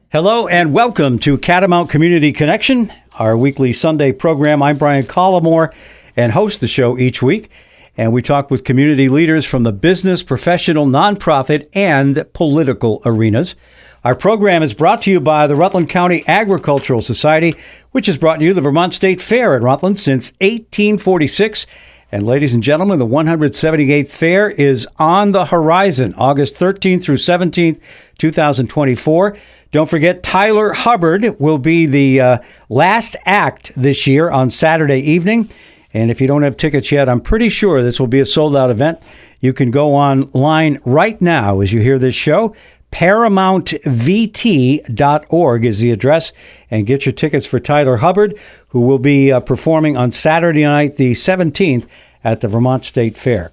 Hello and welcome to Catamount Community Connection, our weekly Sunday program. I'm Brian Collamore and host the show each week. And we talk with community leaders from the business, professional, nonprofit, and political arenas. Our program is brought to you by the Rutland County Agricultural Society, which has brought you the Vermont State Fair at Rutland since 1846. And ladies and gentlemen, the 178th Fair is on the horizon, August 13th through 17th, 2024. Don't forget, Tyler Hubbard will be the last act this year on Saturday evening. And if you don't have tickets yet, I'm pretty sure this will be a sold-out event. You can go online right now as you hear this show. ParamountVT.org is the address, and get your tickets for Tyler Hubbard, who will be performing on Saturday night, the 17th, at the Vermont State Fair.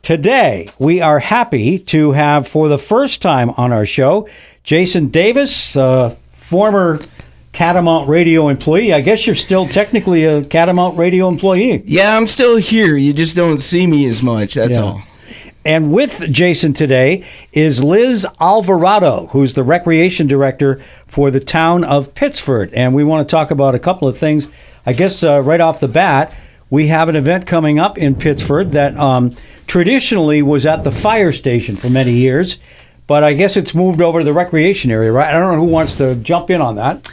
Today, we are happy to have, for the first time on our show, Jason Davis, former Catamount Radio employee. I guess you're still technically a Catamount Radio employee. Yeah, I'm still here. You just don't see me as much, that's all. And with Jason today is Liz Alvarado, who's the recreation director for the town of Pittsford. And we want to talk about a couple of things. I guess right off the bat, we have an event coming up in Pittsford that traditionally was at the fire station for many years. But I guess it's moved over to the recreation area, right? I don't know who wants to jump in on that.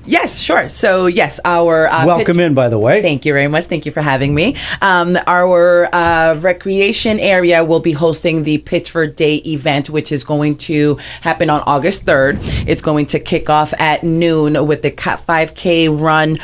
Yes, sure. So, yes, our... Welcome in, by the way. Thank you very much. Thank you for having me. Our recreation area will be hosting the Pittsford Day event, which is going to happen on August 3rd. It's going to kick off at noon with the 5K run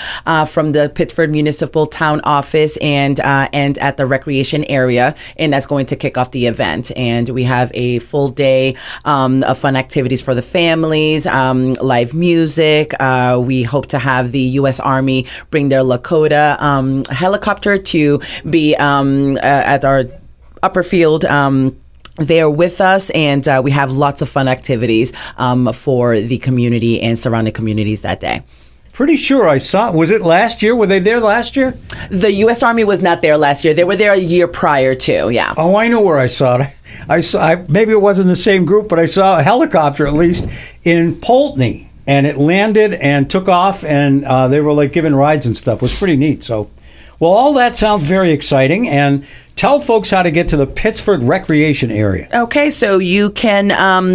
from the Pittsford Municipal Town Office and at the recreation area. And that's going to kick off the event. And we have a full day of fun activities for the families, live music. We hope to have the U.S. Army bring their Lakota helicopter to be at our upper field there with us, and we have lots of fun activities for the community and surrounding communities that day. Pretty sure I saw. Was it last year? Were they there last year? The U.S. Army was not there last year. They were there a year prior to, yeah. Oh, I know where I saw it. I saw. Maybe it wasn't the same group, but I saw a helicopter at least in Poultney. And it landed and took off, and they were like giving rides and stuff. It was pretty neat. So, well, all that sounds very exciting. And tell folks how to get to the Pittsford recreation area. Okay, so you can,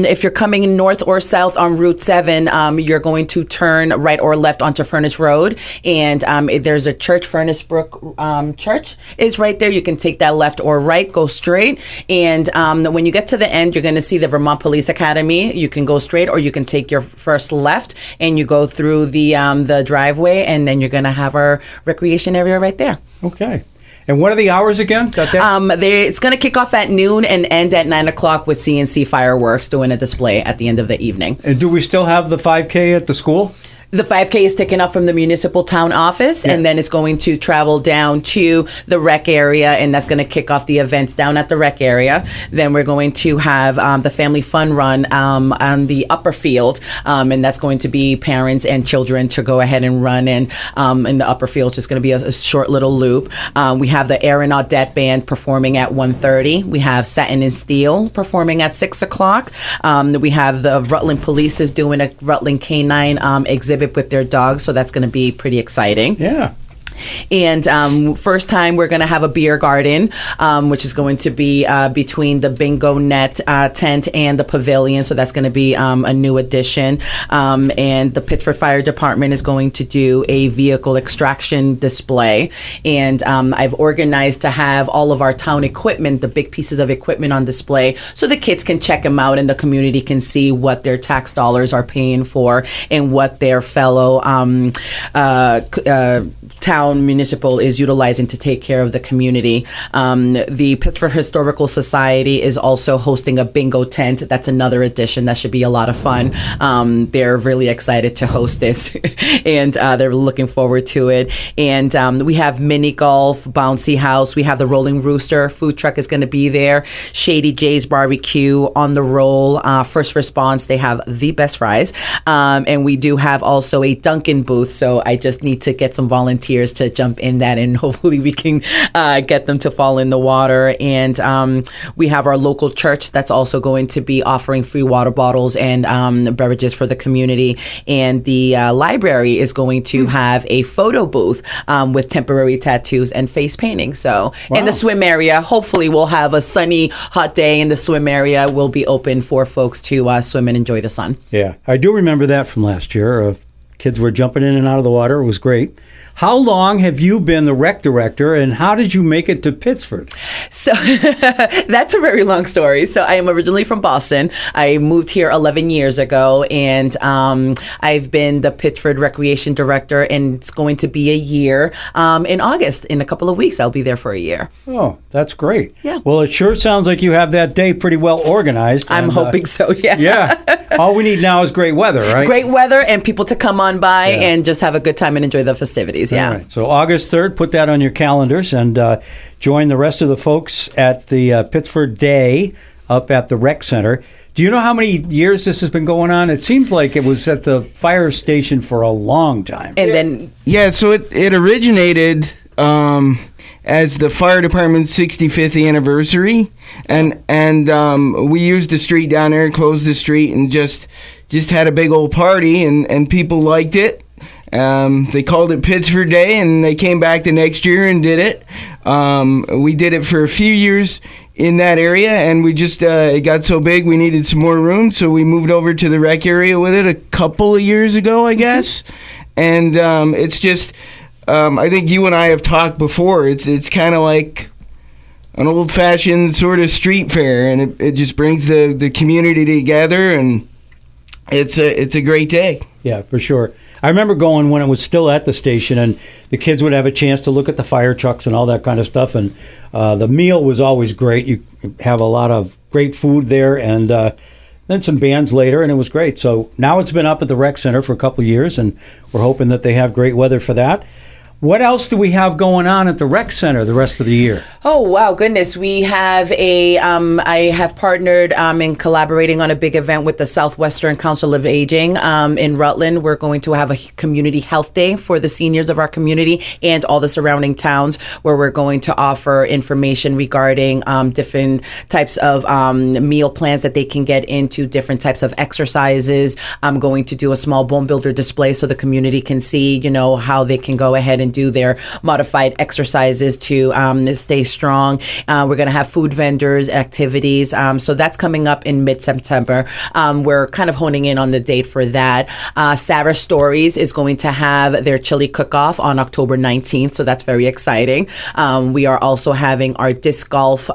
if you're coming north or south on Route 7, you're going to turn right or left onto Furnace Road. And there's a church, Furnace Brook Church is right there. You can take that left or right, go straight. And when you get to the end, you're going to see the Vermont Police Academy. You can go straight, or you can take your first left and you go through the driveway, and then you're going to have our recreation area right there. Okay. And what are the hours again? It's going to kick off at noon and end at 9 o'clock with CNC fireworks doing a display at the end of the evening. And do we still have the 5K at the school? The 5K is taken up from the municipal town office, and then it's going to travel down to the rec area, and that's going to kick off the events down at the rec area. Then we're going to have the family fun run on the upper field, and that's going to be parents and children to go ahead and run in the upper field. Just going to be a short little loop. We have the Air and Audette Band performing at 1:30. We have Satin and Steel performing at 6 o'clock. We have the Rutland Police is doing a Rutland Canine exhibit with their dogs, so that's going to be pretty exciting. Yeah. And first time we're going to have a beer garden, which is going to be between the bingo net tent and the pavilion. So that's going to be a new addition. And the Pittsford Fire Department is going to do a vehicle extraction display. And I've organized to have all of our town equipment, the big pieces of equipment on display, so the kids can check them out and the community can see what their tax dollars are paying for and what their fellow town municipal is utilizing to take care of the community. The Pittsford Historical Society is also hosting a bingo tent. That's another addition. That should be a lot of fun. They're really excited to host this and they're looking forward to it. And we have mini golf, bouncy house. We have the Rolling Rooster food truck is going to be there. Shady J's Barbecue on the roll. First Response, they have the best fries. And we do have also a Dunkin' booth. So I just need to get some volunteers to jump in that, and hopefully we can get them to fall in the water. And we have our local church that's also going to be offering free water bottles and beverages for the community. And the library is going to have a photo booth with temporary tattoos and face painting. So in the swim area, hopefully we'll have a sunny, hot day, and the swim area will be open for folks to swim and enjoy the sun. Yeah, I do remember that from last year. Kids were jumping in and out of the water. It was great. How long have you been the rec director, and how did you make it to Pittsford? So that's a very long story. So I am originally from Boston. I moved here 11 years ago, and I've been the Pittsford Recreation Director, and it's going to be a year in August. In a couple of weeks, I'll be there for a year. Oh, that's great. Yeah. Well, it sure sounds like you have that day pretty well organized. I'm hoping so, yeah. Yeah. All we need now is great weather, right? Great weather and people to come on by and just have a good time and enjoy the festivities. Yeah. All right. So August 3rd, put that on your calendars and join the rest of the folks at the Pittsford Day up at the Rec Center. Do you know how many years this has been going on? It seems like it was at the fire station for a long time. And then... Yeah, so it originated as the fire department's 65th anniversary, and we used the street down there, closed the street, and just had a big old party, and people liked it. They called it Pittsford Day, and they came back the next year and did it. We did it for a few years in that area, and we just it got so big we needed some more room, so we moved over to the rec area with it a couple of years ago, I guess. And it's just, I think you and I have talked before, it's kind of like an old-fashioned sort of street fair, and it just brings the community together, and it's a great day. Yeah, for sure. I remember going when it was still at the station, and the kids would have a chance to look at the fire trucks and all that kind of stuff, and the meal was always great. You have a lot of great food there, and then some bands later, and it was great. So now it's been up at the Rec Center for a couple of years, and we're hoping that they have great weather for that. What else do we have going on at the Rec Center the rest of the year? Oh, wow, goodness. We have I have partnered in collaborating on a big event with the Southwestern Council of Aging in Rutland. We're going to have a community health day for the seniors of our community and all the surrounding towns, where we're going to offer information regarding different types of meal plans that they can get into, different types of exercises. I'm going to do a small bone builder display so the community can see, how they can go ahead and do their modified exercises to stay strong. We're going to have food vendors, activities. So that's coming up in mid-September. We're kind of honing in on the date for that. Sarah Stories is going to have their chili cook-off on October 19th. So that's very exciting. We are also having our disc golf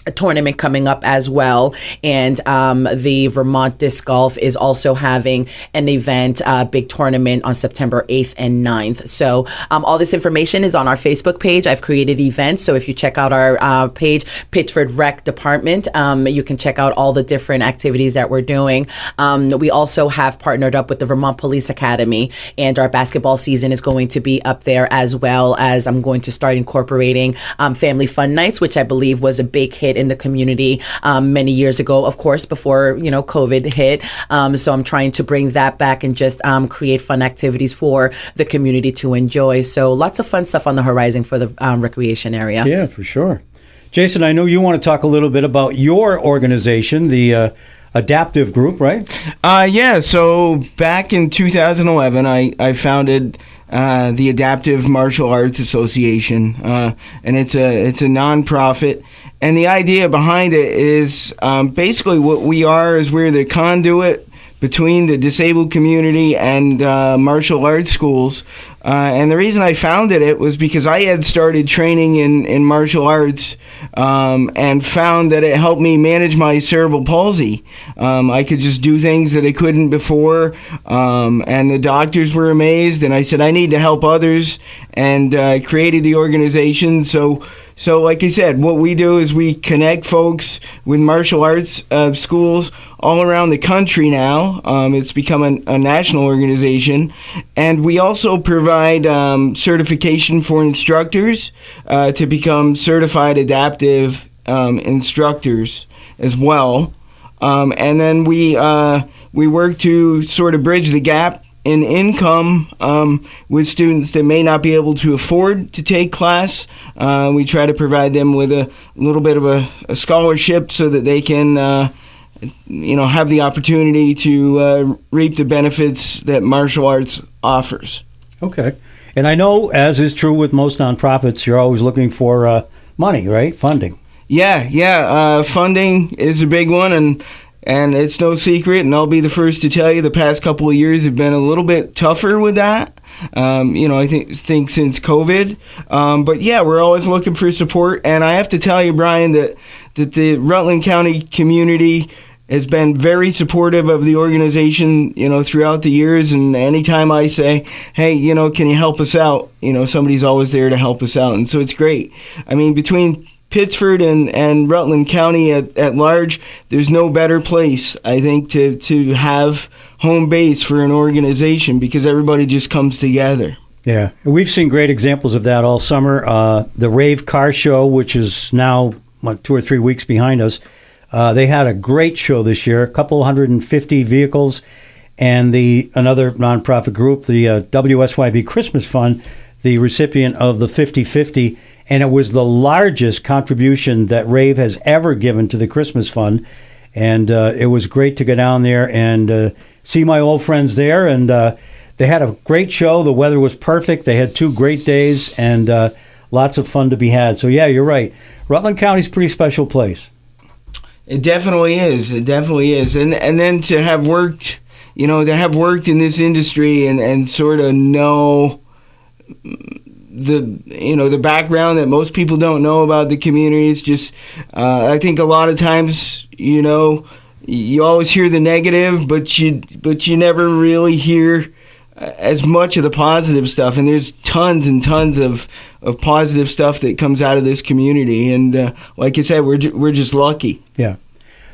a tournament coming up as well, and the Vermont Disc Golf is also having an event, big tournament on September 8th and 9th. So all this information is on our Facebook page. I've created events, so if you check out our page, Pittsford Rec Department, you can check out all the different activities that we're doing. We also have partnered up with the Vermont Police Academy, and our basketball season is going to be up there, as well as I'm going to start incorporating family fun nights, which I believe was a big hit in the community many years ago, of course, before COVID hit. So I'm trying to bring that back and just create fun activities for the community to enjoy. So lots of fun stuff on the horizon for the recreation area. Yeah, for sure. Jason, I know you want to talk a little bit about your organization, the Adaptive Group, right? Yeah. So back in 2011, I founded the Adaptive Martial Arts Association, and it's a nonprofit. And the idea behind it is basically what we are is we're the conduit between the disabled community and martial arts schools. And the reason I founded it was because I had started training in martial arts and found that it helped me manage my cerebral palsy. I could just do things that I couldn't before, and the doctors were amazed, and I said I need to help others, and created the organization. So like I said, what we do is we connect folks with martial arts schools all around the country now. It's become a national organization. And we also provide certification for instructors to become certified adaptive instructors as well. And then we work to sort of bridge the gap in income with students that may not be able to afford to take class. We try to provide them with a little bit of a scholarship so that they can have the opportunity to reap the benefits that martial arts offers. Okay. And I know, as is true with most nonprofits, you're always looking for money, right? Funding. Yeah. Funding is a big one, and it's no secret, and I'll be the first to tell you the past couple of years have been a little bit tougher with that. I think since COVID. But yeah, we're always looking for support, and I have to tell you, Brian, that the Rutland County community has been very supportive of the organization, throughout the years. And anytime I say, hey, can you help us out? Somebody's always there to help us out. And so it's great. I mean, between Pittsford and Rutland County at large, there's no better place, I think, to have home base for an organization because everybody just comes together. Yeah. We've seen great examples of that all summer. The Rave Car Show, which is now 2 or 3 weeks behind us, they had a great show this year, a couple 150 vehicles, and another nonprofit group, the WSYB Christmas Fund, the recipient of the 50/50, and it was the largest contribution that Rave has ever given to the Christmas Fund, and it was great to go down there and see my old friends there, and they had a great show. The weather was perfect. They had 2 great days, and lots of fun to be had. So yeah, you're right. Rutland County's a pretty special place. It definitely is. And then to have worked, in this industry and sort of know the background that most people don't know about the community. It's just, I think a lot of times, you always hear the negative, but you never really hear as much of the positive stuff. And there's tons and tons of positive stuff that comes out of this community. And like I said, we're just lucky. Yeah.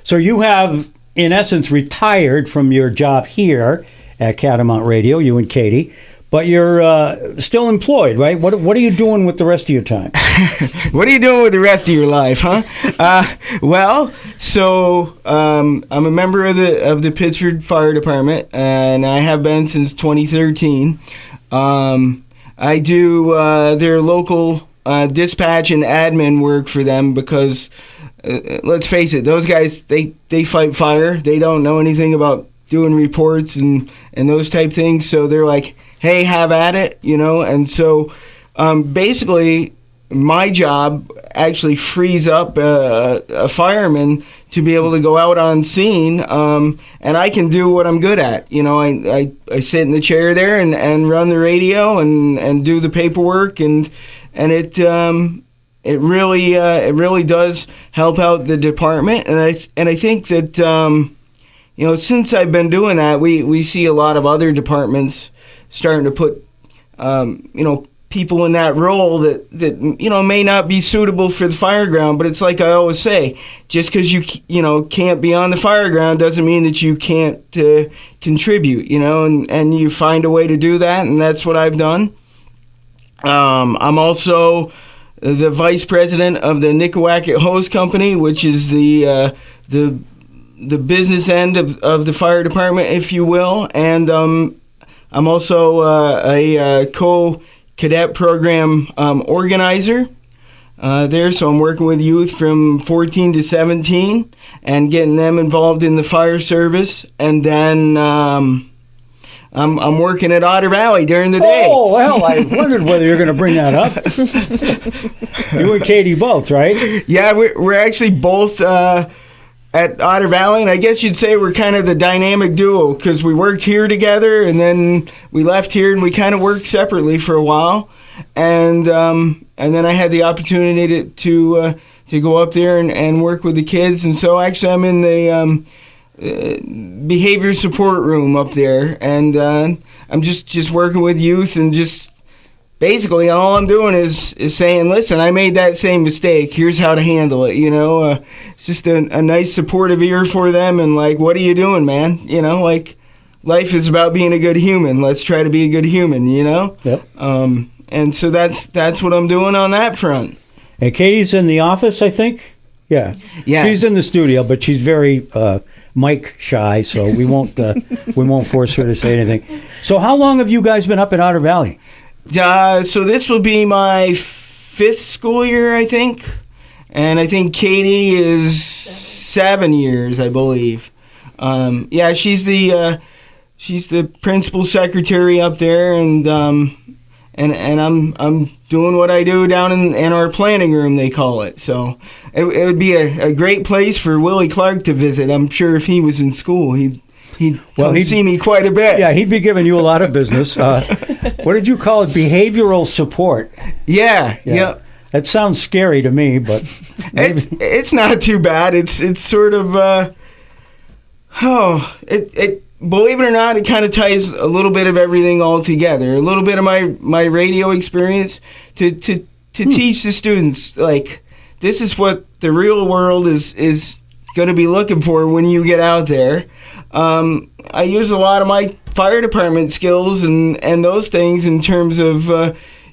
So you have, in essence, retired from your job here at Catamount Radio, you and Katie, but you're still employed, right? What are you doing with the rest of your time? What are you doing with the rest of your life, huh? I'm a member of the Pittsford Fire Department, and I have been since 2013. I do their local dispatch and admin work for them because, let's face it, those guys, they fight fire. They don't know anything about doing reports and those type things, so they're like, hey, have at it, and so basically my job actually frees up a fireman to be able to go out on scene, and I can do what I'm good at. I sit in the chair there and run the radio and do the paperwork, and it really does help out the department, and I think that since I've been doing that, we see a lot of other departments starting to put people in that role that may not be suitable for the fire ground. But it's like I always say, just because you can't be on the fire ground doesn't mean that you can't contribute, and you find a way to do that, and that's what I've done. I'm also the vice president of the Nickawacket Hose Company, which is the business end of the fire department, if you will, and I'm also a co-cadet program organizer there, so I'm working with youth from 14 to 17 and getting them involved in the fire service, and then I'm working at Otter Valley during the day. Oh, well, I wondered whether you're going to bring that up. You and Katie both, right? Yeah, we're actually both at Otter Valley, and I guess you'd say we're kind of the dynamic duo because we worked here together, and then we left here, and we kind of worked separately for a while, and then I had the opportunity to go up there and work with the kids, and so actually I'm in the behavior support room up there, and I'm just working with youth, and just basically all I'm doing is saying, listen, I made that same mistake, here's how to handle it. It's just a nice supportive ear for them, and like, what are you doing, man? Like, life is about being a good human. Let's try to be a good human. Yep. And so that's what I'm doing on that front. And Katie's in the office, I think. Yeah. She's in the studio, but she's very mic shy, so we won't force her to say anything. So how long have you guys been up in Otter Valley? So this will be my 5th school year, I think. And I think Katie is 7 years, I believe. She's the principal secretary up there, and I'm doing what I do down in our planning room, they call it. So it would be a great place for Willie Clark to visit. I'm sure if he was in school, he'd see me quite a bit. Yeah, he'd be giving you a lot of business. What did you call it? Behavioral support. Yeah. That sounds scary to me, but it's not too bad. It's sort of believe it or not, it kind of ties a little bit of everything all together. A little bit of my radio experience to teach the students, like, this is what the real world is going to be looking for when you get out there. I use a lot of my fire department skills and those things in terms of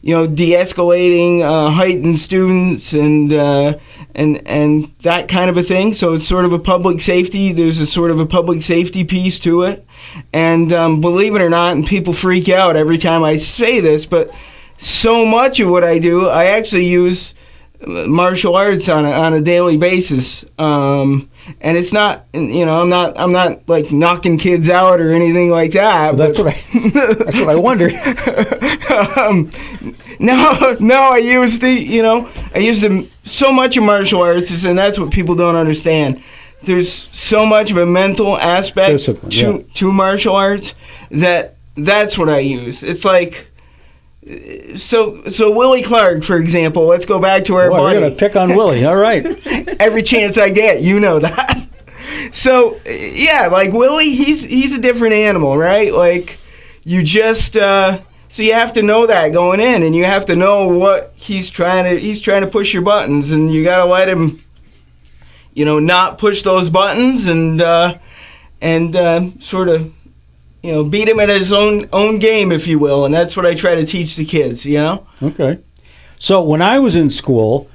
de-escalating heightened students and that kind of a thing. So it's sort of a public safety. There's a sort of a public safety piece to it. And believe it or not, and people freak out every time I say this, but so much of what I do, I actually use martial arts on a daily basis. And it's not, I'm not like knocking kids out or anything like that. That's what I wondered. No, I use so much of martial arts, and that's what people don't understand. There's so much of a mental aspect to martial arts that's what I use. It's like, so Willie Clark, for example, let's go back to our buddy. We're going to pick on Willie, all right. Every chance I get, that. So, yeah, like Willie, he's a different animal, right? Like, you just, so you have to know that going in, and you have to know what he's trying to push your buttons, and you got to let him, not push those buttons and sort of, beat him at his own game, if you will, and that's what I try to teach the kids, Okay. So when I was in school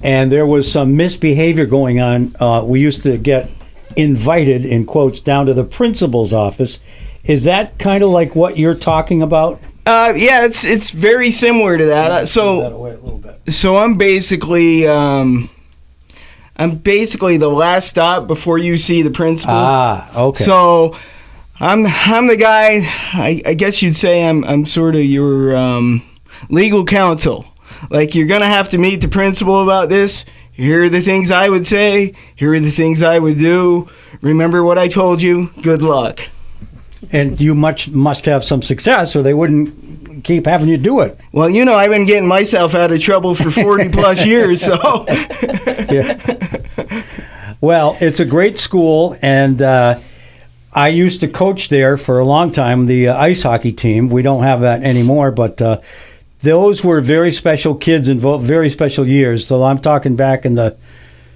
and there was some misbehavior going on, we used to get invited, in quotes, down to the principal's office. Is that kind of like what you're talking about? Yeah, it's very similar to that. So I'm basically the last stop before you see the principal. Okay. So I'm the guy. I guess you'd say I'm sort of your legal counsel. Like, you're gonna have to meet the principal about this. Here are the things I would say. Here are the things I would do. Remember what I told you. Good luck. And you must have some success, or they wouldn't keep having you do it. Well, I've been getting myself out of trouble for 40 plus years, so. Yeah. Well, it's a great school, and I used to coach there for a long time, the ice hockey team. We don't have that anymore, but those were very special kids in very special years. So I'm talking back in the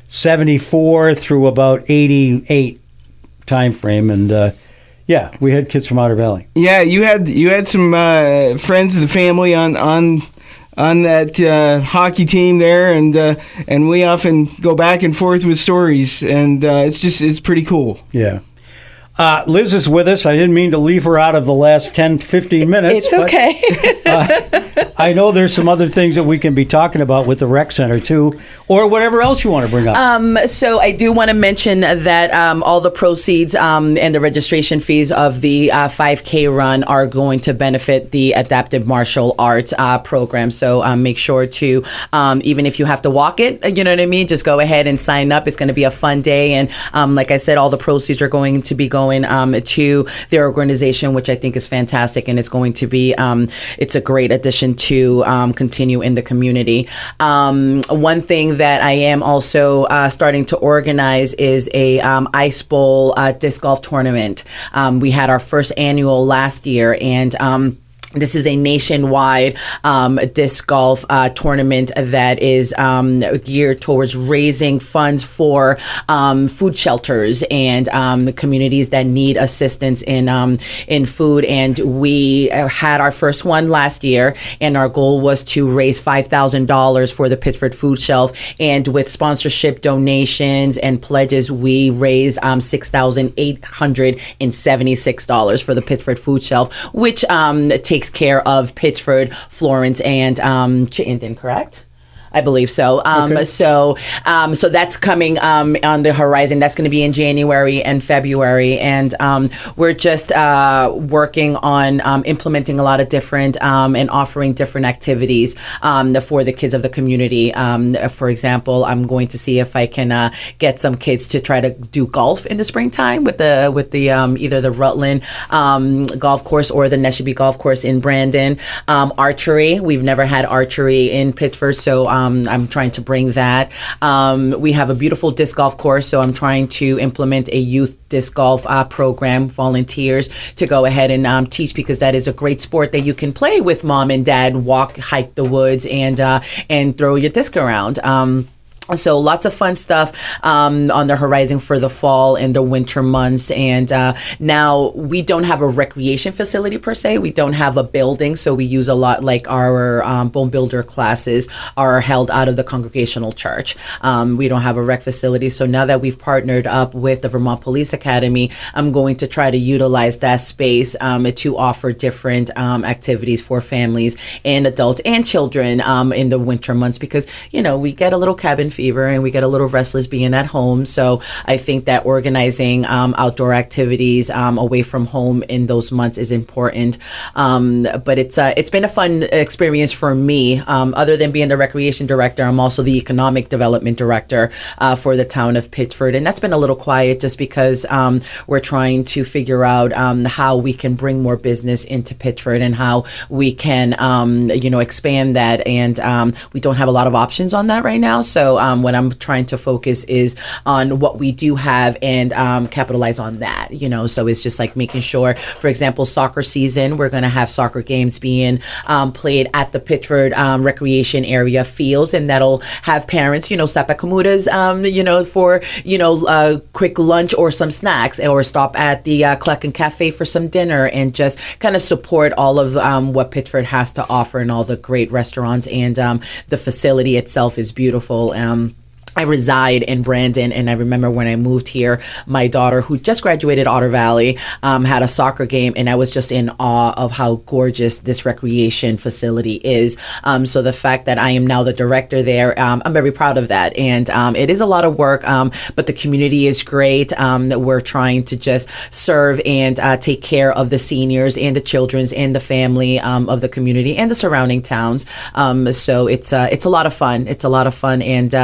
74 through about 88 time frame, and yeah, we had kids from Otter Valley. Yeah, you had some friends of the family on that hockey team there, and we often go back and forth with stories, and it's pretty cool. Yeah. Liz is with us. I didn't mean to leave her out of the last 10, 15 minutes. It's okay. I know there's some other things that we can be talking about with the rec center, too, or whatever else you want to bring up. So I do want to mention that all the proceeds and the registration fees of the 5K run are going to benefit the Adaptive Martial Arts program. So make sure to, even if you have to walk it, you know what I mean, just go ahead and sign up. It's going to be a fun day. And like I said, all the proceeds are going to be going to their organization, which I think is fantastic, and it's going to be it's a great addition to continue in the community. One thing that I am also starting to organize is a ice bowl disc golf tournament. We had our first annual last year, and This is a nationwide disc golf tournament that is geared towards raising funds for food shelters and communities that need assistance in food. And we had our first one last year, and our goal was to raise $5,000 for the Pittsford Food Shelf. And with sponsorship, donations, and pledges, we raised $6,876 for the Pittsford Food Shelf, which takes care of Pittsford, Florence, and Chittenden, correct? I believe so. Okay. So that's coming on the horizon. That's going to be in January and February, and we're just working on implementing a lot of different and offering different activities for the kids of the community. For example, I'm going to see if I can get some kids to try to do golf in the springtime with the either the Rutland golf course or the Neshabe golf course in Brandon. Archery. We've never had archery in Pittsford, so I'm trying to bring that. We have a beautiful disc golf course, so I'm trying to implement a youth disc golf program, volunteers to go ahead and teach, because that is a great sport that you can play with mom and dad, walk, hike the woods, and throw your disc around. So lots of fun stuff on the horizon for the fall and the winter months. And now we don't have a recreation facility per se. We don't have a building. So we use a lot, like our bone builder classes are held out of the Congregational Church. We don't have a rec facility. So now that we've partnered up with the Vermont Police Academy, I'm going to try to utilize that space to offer different activities for families and adults and children in the winter months, because, we get a little cabin fever and we get a little restless being at home. So I think that organizing outdoor activities away from home in those months is important. But it's been a fun experience for me. Other than being the recreation director, I'm also the economic development director for the town of Pittsford. And that's been a little quiet just because we're trying to figure out how we can bring more business into Pittsford and how we can, expand that. And we don't have a lot of options on that right now. So what I'm trying to focus is on what we do have and capitalize on that, so it's just like making sure, for example, soccer season, we're going to have soccer games being played at the Pittsford recreation area fields, and that'll have parents, stop at Kamuta's, for, quick lunch or some snacks, or stop at the Klecken Cafe for some dinner, and just kind of support all of what Pittsford has to offer and all the great restaurants, and the facility itself is beautiful. I reside in Brandon, and I remember when I moved here, my daughter, who just graduated Otter Valley, had a soccer game, and I was just in awe of how gorgeous this recreation facility is. So the fact that I am now the director there, I'm very proud of that. And it is a lot of work, but the community is great. We're trying to just serve and take care of the seniors and the children and the family of the community and the surrounding towns. So it's a lot of fun. It's a lot of fun, and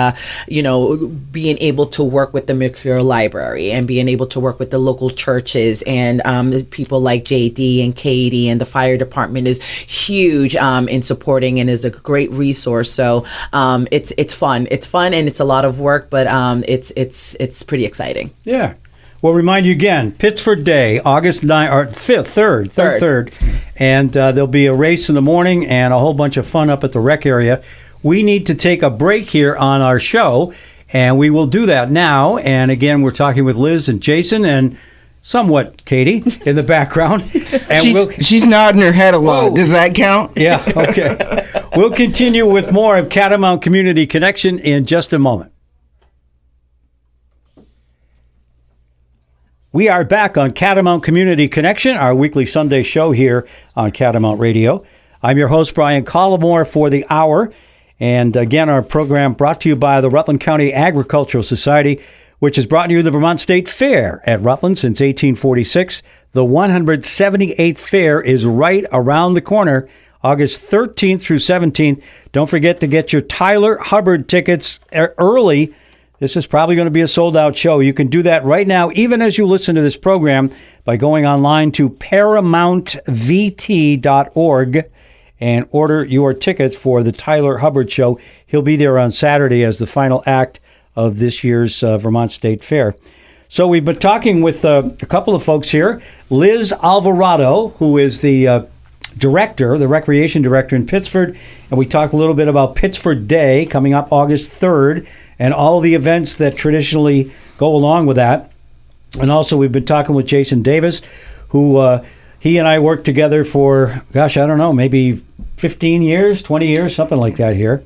being able to work with the Mercure Library and being able to work with the local churches and people like JD and Katie, and the fire department is huge in supporting and is a great resource. So it's fun. It's fun, and it's a lot of work, but it's pretty exciting. Yeah. We'll remind you again, Pittsford Day, August 9th, or 5th, 3rd. And there'll be a race in the morning and a whole bunch of fun up at the rec area. We need to take a break here on our show, and we will do that now. And again, we're talking with Liz and Jason and somewhat Katie in the background. And she's nodding her head a lot. Whoa. Does that count? Yeah, okay. We'll continue with more of Catamount Community Connection in just a moment. We are back on Catamount Community Connection, our weekly Sunday show here on Catamount Radio. I'm your host, Brian Collamore, for the hour. And again, our program brought to you by the Rutland County Agricultural Society, which has brought you the Vermont State Fair at Rutland since 1846. The 178th Fair is right around the corner, August 13th through 17th. Don't forget to get your Tyler Hubbard tickets early. This is probably going to be a sold-out show. You can do that right now, even as you listen to this program, by going online to ParamountVT.org and order your tickets for the Tyler Hubbard Show. He'll be there on Saturday as the final act of this year's Vermont State Fair. So we've been talking with a couple of folks here. Liz Alvarado, who is the director, the recreation director in Pittsford, and we talked a little bit about Pittsford Day coming up August 3rd and all the events that traditionally go along with that. And also we've been talking with Jason Davis, who he and I worked together for, gosh, I don't know, maybe 15 years, 20 years, something like that here.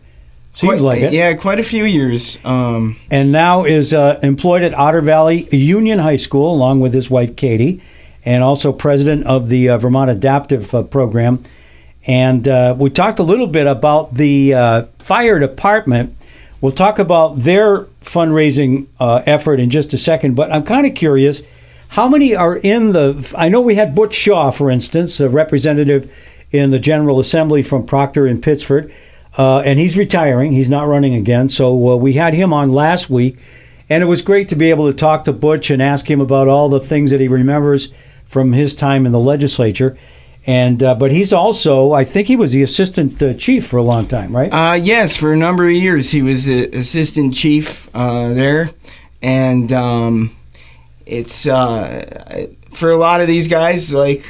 Seems like it. Yeah, quite a few years. And now is employed at Otter Valley Union High School along with his wife, Katie, and also president of the Vermont Adaptive Program. And we talked a little bit about the fire department. We'll talk about their fundraising effort in just a second, but I'm kind of curious, how many are in the... I know we had Butch Shaw, for instance, a representative in the General Assembly from Proctor in Pittsford, and he's retiring. He's not running again, so we had him on last week, and it was great to be able to talk to Butch and ask him about all the things that he remembers from his time in the legislature. And but he's also, I think he was the assistant chief for a long time, right? Yes, for a number of years he was the assistant chief there, and it's for a lot of these guys, like,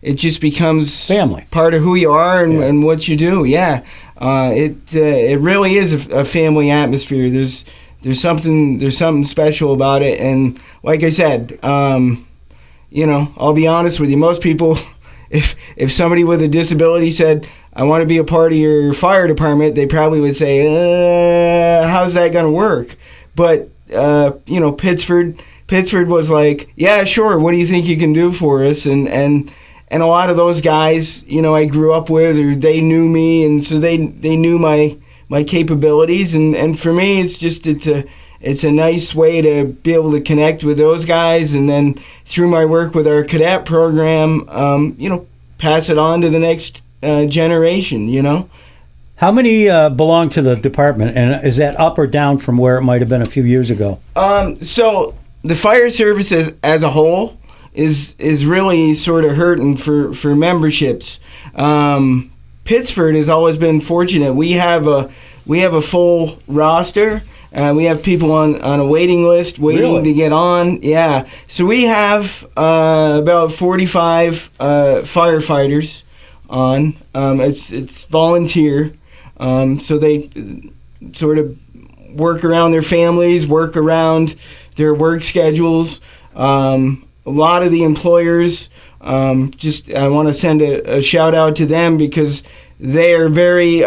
it just becomes family, part of who you are and what you do. Yeah, it really is a family atmosphere. There's something special about it, and like I said, I'll be honest with you. Most people, if somebody with a disability said, I want to be a part of your fire department, they probably would say, how's that going to work? But, Pittsford was like, yeah, sure, what do you think you can do for us? And a lot of those guys, I grew up with, or they knew me, and so they knew my capabilities. And for me, it's a nice way to be able to connect with those guys, and then through my work with our cadet program, pass it on to the next generation, How many belong to the department, and is that up or down from where it might have been a few years ago? So the fire service as a whole is really sort of hurting for memberships. Pittsford has always been fortunate. We have a full roster. We have people on a waiting list waiting to get on. Yeah. So we have about 45 firefighters on. It's volunteer. So they sort of work around their families, work around their work schedules. A lot of the employers, I want to send a shout out to them, because they are very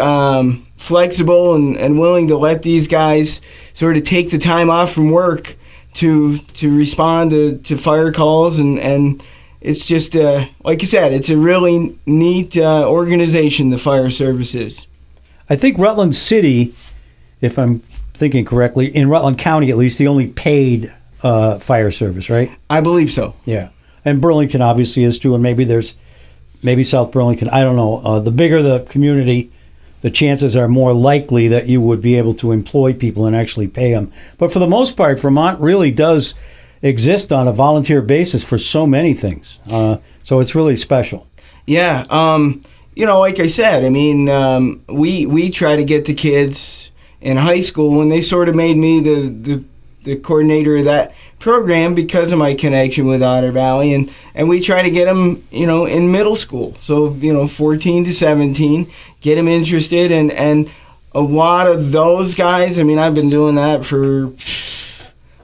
flexible and willing to let these guys sort of take the time off from work to respond to fire calls, and it's just like you said, it's a really neat organization, the fire service is. I think Rutland City, if I'm thinking correctly, in Rutland County at least, the only paid fire service, right? I believe so. Yeah, and Burlington obviously is too, and maybe South Burlington. I don't know. The bigger the community, the chances are more likely that you would be able to employ people and actually pay them. But for the most part, Vermont really does exist on a volunteer basis for so many things. So it's really special. Yeah. Like I said, I mean, we try to get the kids in high school, and they sort of made me the coordinator of that program because of my connection with Otter Valley, and we try to get them, in middle school. So, 14 to 17, get them interested, and a lot of those guys, I mean, I've been doing that for,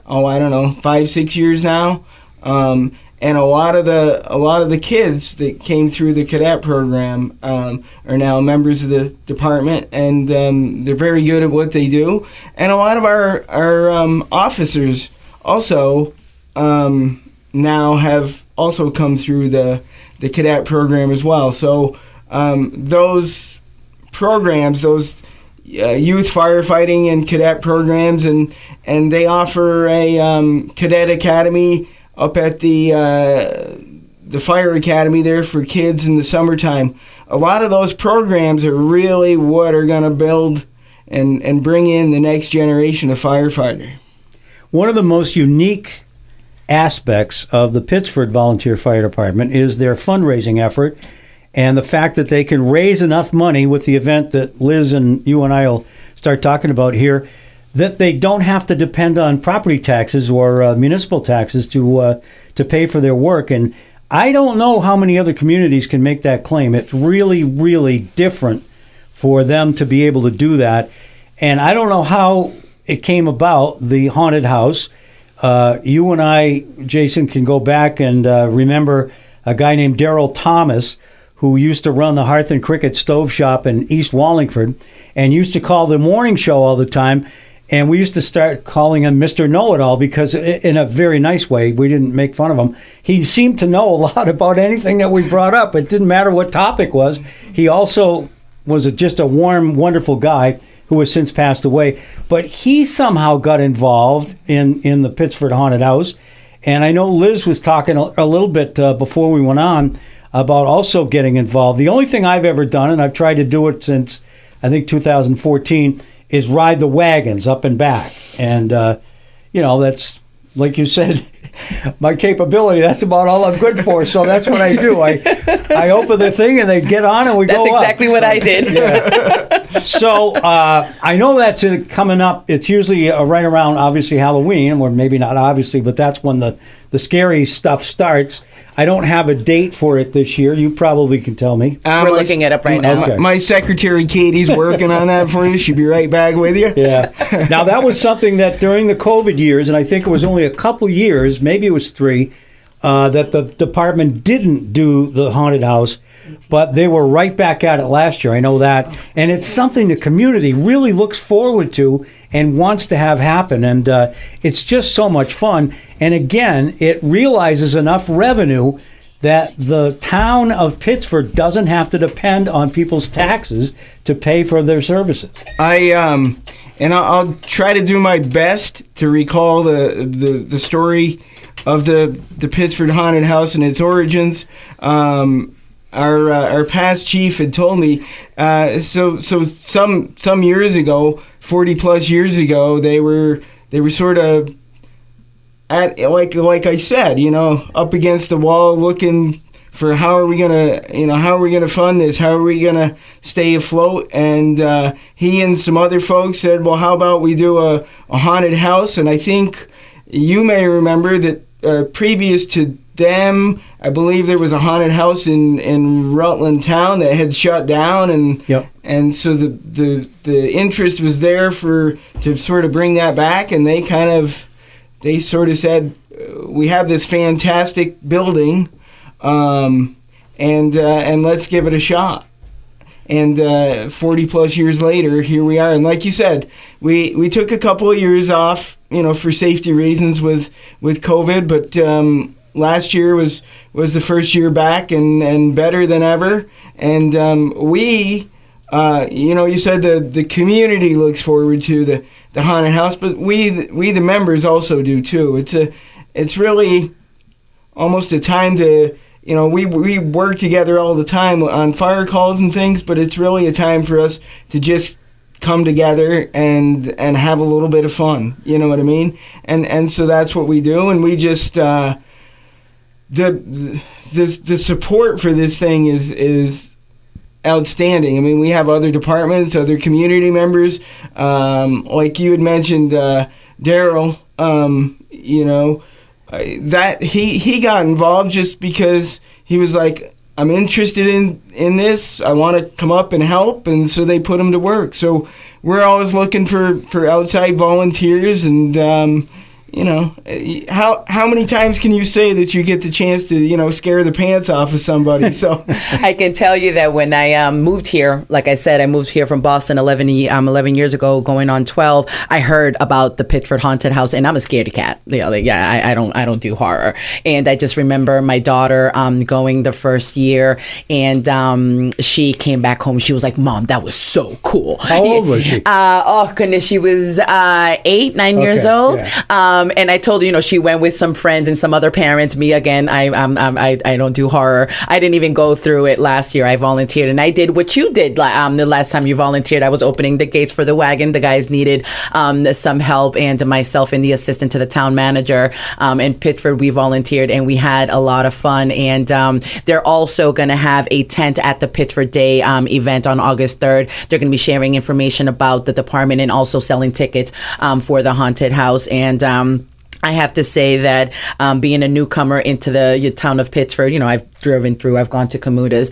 5-6 years now. And a lot of the kids that came through the cadet program are now members of the department, and they're very good at what they do. And a lot of our officers also now have also come through the cadet program as well. So those programs, those youth firefighting and cadet programs, and they offer a cadet academy up at the fire academy there for kids in the summertime. A lot of those programs are really what are going to build and bring in the next generation of firefighter. One of the most unique aspects of the Pittsford Volunteer Fire Department is their fundraising effort, and the fact that they can raise enough money with the event that Liz and you and I will start talking about here, that they don't have to depend on property taxes or municipal taxes to pay for their work. And I don't know how many other communities can make that claim. It's really, really different for them to be able to do that. And I don't know how it came about, the haunted house. You and I, Jason, can go back and remember a guy named Daryl Thomas, who used to run the Hearth and Cricket Stove Shop in East Wallingford and used to call the morning show all the time. And we used to start calling him Mr. Know-It-All because, in a very nice way, we didn't make fun of him. He seemed to know a lot about anything that we brought up. It didn't matter what topic was. He also was just a warm, wonderful guy who has since passed away. But he somehow got involved in the Pittsford Haunted House. And I know Liz was talking a little bit before we went on about also getting involved. The only thing I've ever done, and I've tried to do it since, I think, 2014, is ride the wagons up and back. And, that's, like you said, my capability. That's about all I'm good for. So that's what I do. I open the thing and they get on and we go up. That's exactly what I did. Yeah. So I know that's coming up. It's usually right around, obviously, Halloween, or maybe not obviously, but that's when the scary stuff starts. I don't have a date for it this year. You probably can tell me. We're looking it up right now. Okay. My secretary, Katie's working on that for you. She'll be right back with you. Yeah. Now, that was something that during the COVID years, and I think it was only a couple years, maybe it was 3, that the department didn't do the haunted house, but they were right back at it last year. I know that. And it's something the community really looks forward to and wants to have happen. And it's just so much fun. And again, it realizes enough revenue that the town of Pittsford doesn't have to depend on people's taxes to pay for their services. I'll try to do my best to recall the story of the Pittsford Haunted House and its origins. Our past chief had told me so some years ago, 40 plus years ago, they were sort of at like I said, up against the wall, looking for how are we gonna fund this? How are we gonna stay afloat? And he and some other folks said, well, how about we do a haunted house? And I think you may remember that previous to them, I believe there was a haunted house in Rutland Town that had shut down, and so the interest was there to sort of bring that back, and they sort of said, we have this fantastic building, and let's give it a shot. And 40 plus years later, here we are. And like you said, we took a couple of years off, for safety reasons with COVID, but last year was the first year back and better than ever. And you said the community looks forward to the haunted house, but we the members also do too. It's really almost a time to, we work together all the time on fire calls and things, but it's really a time for us to just come together and have a little bit of fun. You know what I mean? And so that's what we do, and we just the support for this thing is outstanding. I mean, we have other departments, other community members, like you had mentioned, Daryl. That he got involved just because he was like, I'm interested in this. I want to come up and help, and so they put him to work. So we're always looking for outside volunteers, and how many times can you say that you get the chance to scare the pants off of somebody? So I can tell you that when I moved here, like I said, I moved here from Boston 11 years ago, going on 12. I heard about the Pittsford Haunted House, and I'm a scaredy cat. I don't do horror. And I just remember my daughter going the first year, and she came back home. She was like, "Mom, that was so cool." How old was she? Oh goodness, she was 8, 9 years old. Yeah. And I told her, she went with some friends and some other parents. Me again, I don't do horror. I didn't even go through it last year. I volunteered, and I did what you did the last time you volunteered. I was opening the gates for the wagon. The guys needed some help, and myself and the assistant to the town manager in Pittsford, we volunteered, and we had a lot of fun. And they're also going to have a tent at the Pittsford Day event on August 3rd. They're going to be sharing information about the department and also selling tickets for the haunted house. And I have to say that being a newcomer into the town of Pittsford, I've driven through, I've gone to Camutas.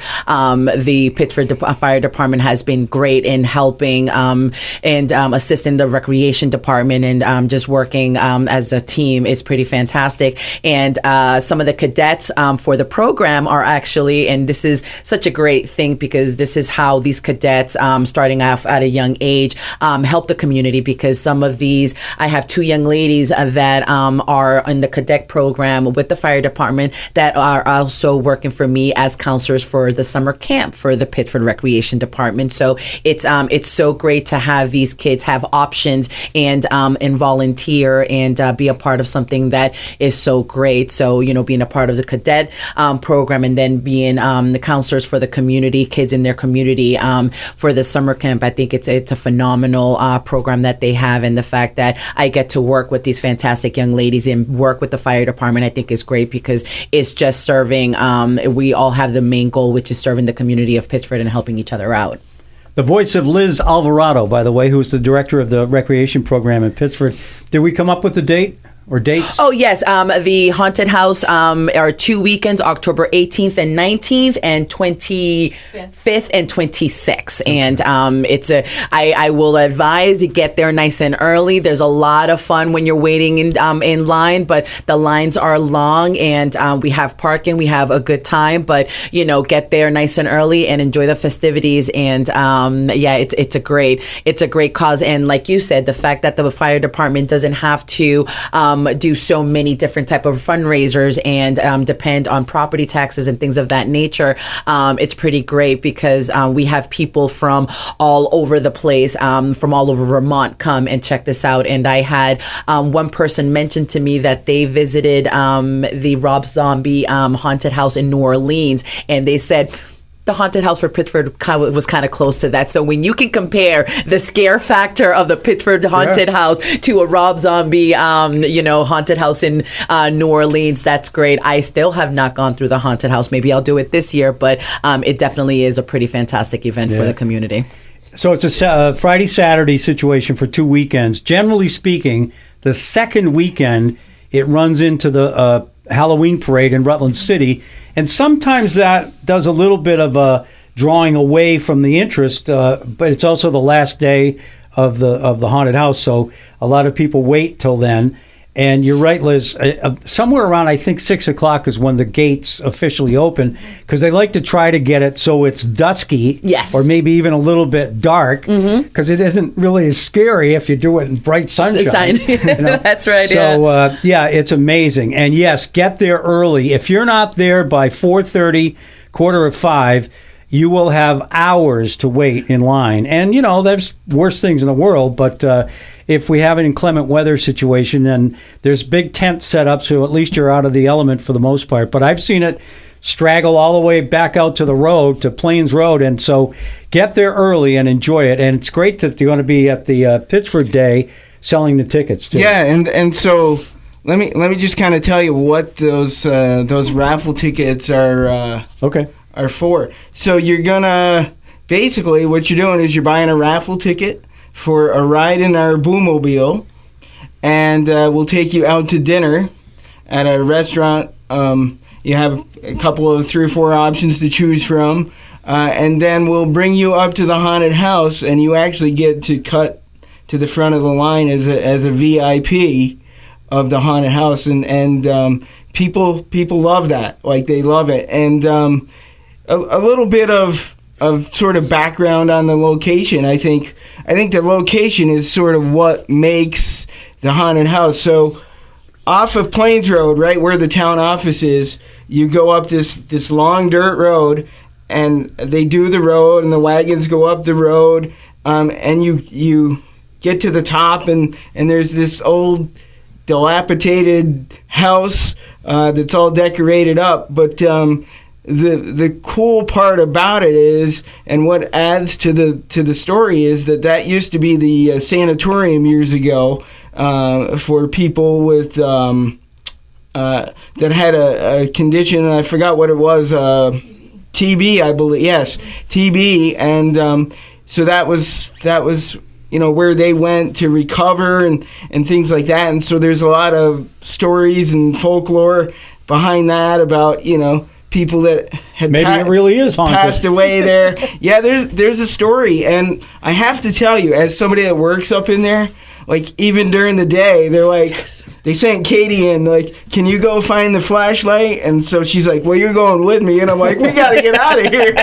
The Pittsford Fire Department has been great in helping and assisting the recreation department, and just working as a team is pretty fantastic. And some of the cadets for the program are actually, and this is such a great thing because this is how these cadets, starting off at a young age, help the community, because some of these, I have 2 young ladies that are in the cadet program with the fire department that are also working for me as counselors for the summer camp for the Pittsford Recreation Department. So it's so great to have these kids have options and volunteer and be a part of something that is so great. So, being a part of the cadet program, and then being the counselors for the community, kids in their community for the summer camp, I think it's a phenomenal program that they have. And the fact that I get to work with these fantastic young ladies and work with the fire department, I think is great, because it's just serving, we all have the main goal, which is serving the community of Pittsford and helping each other out. The voice of Liz Alvarado, by the way, who's the director of the recreation program in Pittsford. Did we come up with the date or dates? Oh, yes. The Haunted House are 2 weekends, October 18th and 19th, and 25th and 26th. And I will advise you get there nice and early. There's a lot of fun when you're waiting in line, but the lines are long, and we have parking. We have a good time, but, get there nice and early and enjoy the festivities. And it's a great cause. And like you said, the fact that the fire department doesn't have to do so many different type of fundraisers and depend on property taxes and things of that nature, it's pretty great, because we have people from all over the place, from all over Vermont, come and check this out. And I had one person mention to me that they visited the Rob Zombie haunted house in New Orleans, and they said the haunted house for Pittsford was kind of close to that. So when you can compare the scare factor of the Pittsford haunted house to a Rob Zombie, haunted house in New Orleans, that's great. I still have not gone through the haunted house. Maybe I'll do it this year, but it definitely is a pretty fantastic event for the community. So it's a Friday, Saturday situation for 2 weekends. Generally speaking, the second weekend, it runs into the Halloween parade in Rutland City, and sometimes that does a little bit of a drawing away from the interest, but it's also the last day of the haunted house, so a lot of people wait till then. And you're right, Liz, somewhere around, I think, 6 o'clock is when the gates officially open, because they like to try to get it so it's dusky, yes, or maybe even a little bit dark, because it isn't really as scary if you do it in bright sunshine. That's right. So, it's amazing. And yes, get there early. If you're not there by 4:30, 4:45, you will have hours to wait in line. And, there's worse things in the world, but if we have an inclement weather situation, then there's big tents set up, so at least you're out of the element for the most part. But I've seen it straggle all the way back out to the road, to Plains Road, and so get there early and enjoy it. And it's great that you're going to be at the Pittsford Day selling the tickets, too. Yeah, and so let me just kind of tell you what those raffle tickets are for. So you're gonna, basically what you're doing is you're buying a raffle ticket for a ride in our Boomobile, and we'll take you out to dinner at a restaurant. You have a couple of 3 or 4 options to choose from, and then we'll bring you up to the haunted house, and you actually get to cut to the front of the line as a VIP of the haunted house, and people love that. Like, they love it. And a little bit of sort of background on the location. I think the location is sort of what makes the haunted house. So off of Plains Road, right where the town office is, you go up this long dirt road, and they do the road, and the wagons go up the road, and you get to the top, and there's this old dilapidated house that's all decorated up, but the cool part about it is, and what adds to the story, is that used to be the sanatorium years ago for people with that had a condition, and I forgot what it was, TB, I believe. Yes, TB, and so that was where they went to recover and things like that. And so there's a lot of stories and folklore behind that about, people that had Maybe it really is haunted. passed away there. Yeah, there's a story. And I have to tell you, as somebody that works up in there, like, even during the day, they're like, they sent Katie in, like, can you go find the flashlight? And so she's like, well, you're going with me. And I'm like, we got to get out of here.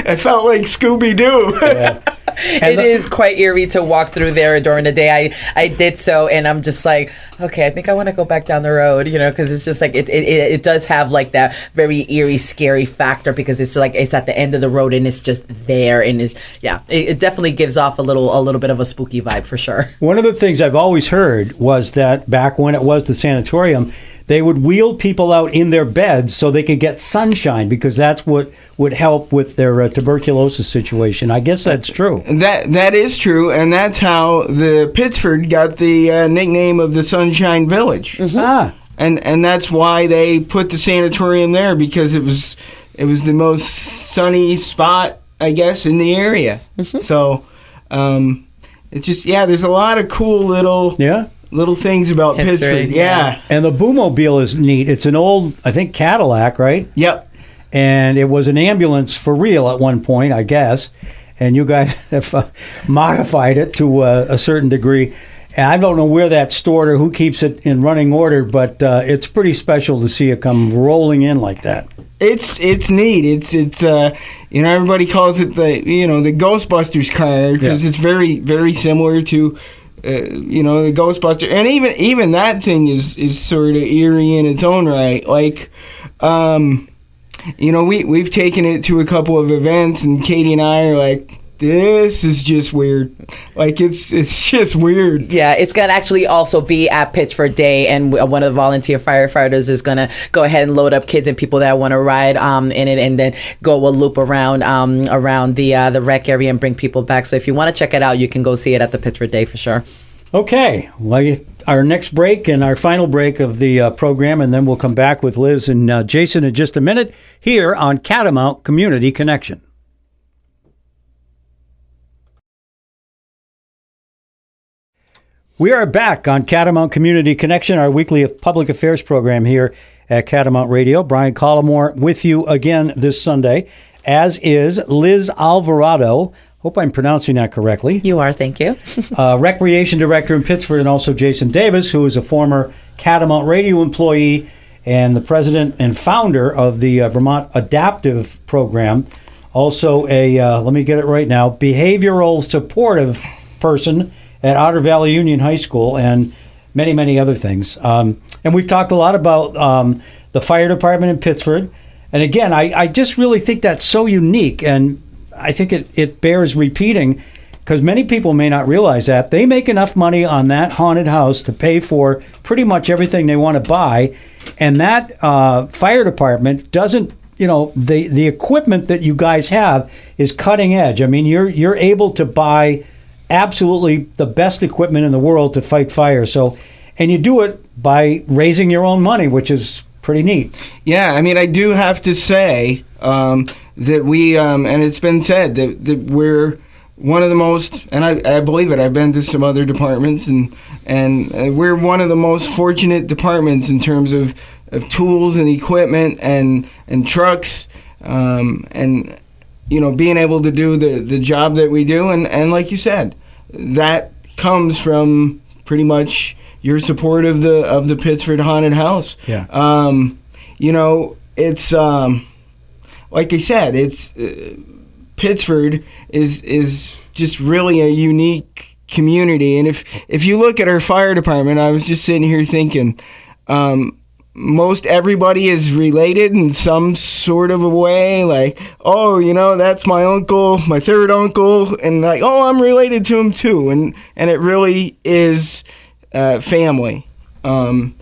I felt like Scooby-Doo. Yeah. It is quite eerie to walk through there during the day. I did so, and I'm just like, okay, I think I want to go back down the road, because it's just like it does have like that very eerie, scary factor, because it's like it's at the end of the road and it's just there, and it definitely gives off a little bit of a spooky vibe for sure. One of the things I've always heard was that back when it was the sanatorium, they would wheel people out in their beds so they could get sunshine, because that's what would help with their tuberculosis situation. I guess that's true. That is true, and that's how the Pittsford got the nickname of the Sunshine Village. Mm-hmm. Ah. And that's why they put the sanatorium there, because it was the most sunny spot, I guess, in the area. Mm-hmm. So it's just, there's a lot of cool little things about history, Pittsford. Yeah. And the Boomobile is neat. It's an old, I think, Cadillac, right? Yep. And it was an ambulance for real at one point, I guess. And you guys have modified it to a certain degree. And I don't know where that's stored or who keeps it in running order, but it's pretty special to see it come rolling in like that. It's neat. It's everybody calls it the Ghostbusters car, because it's very, very similar to the Ghostbuster, and even that thing is sort of eerie in its own right. Like, we've taken it to a couple of events, and Katie and I are like, this is just weird. Like, it's just weird. Yeah, it's going to actually also be at Pittsford Day, and one of the volunteer firefighters is going to go ahead and load up kids and people that want to ride in it, and then go a loop around the rec area and bring people back. So if you want to check it out, you can go see it at the Pittsford Day for sure. Okay. Well, our next break and our final break of the program, and then we'll come back with Liz and Jason in just a minute here on Catamount Community Connection. We are back on Catamount Community Connection, our weekly public affairs program here at Catamount Radio. Brian Collamore with you again this Sunday, as is Liz Alvarado. Hope I'm pronouncing that correctly. You are, thank you. Recreation Director in Pittsford, and also Jason Davis, who is a former Catamount Radio employee and the president and founder of the Vermont Adaptive Program. Also let me get it right now, behavioral supportive person at Otter Valley Union High School, and many, many other things. And we've talked a lot about the fire department in Pittsford. And again, I just really think that's so unique, and I think it bears repeating, because many people may not realize that. They make enough money on that haunted house to pay for pretty much everything they want to buy, and that fire department doesn't, the equipment that you guys have is cutting edge. I mean, you're able to buy absolutely the best equipment in the world to fight fire. So, and you do it by raising your own money, which is pretty neat. Yeah, I mean, I do have to say that we, and it's been said that we're one of the most, and I believe it, I've been to some other departments, and we're one of the most fortunate departments in terms of tools and equipment and trucks, and being able to do the job that we do, and like you said, that comes from pretty much your support of the Pittsford Haunted House. Yeah. It's like I said, it's Pittsford is just really a unique community, and if you look at our fire department, I was just sitting here thinking, most everybody is related in some sort of a way, like, that's my uncle, my third uncle, and like, I'm related to him too, and it really is family, and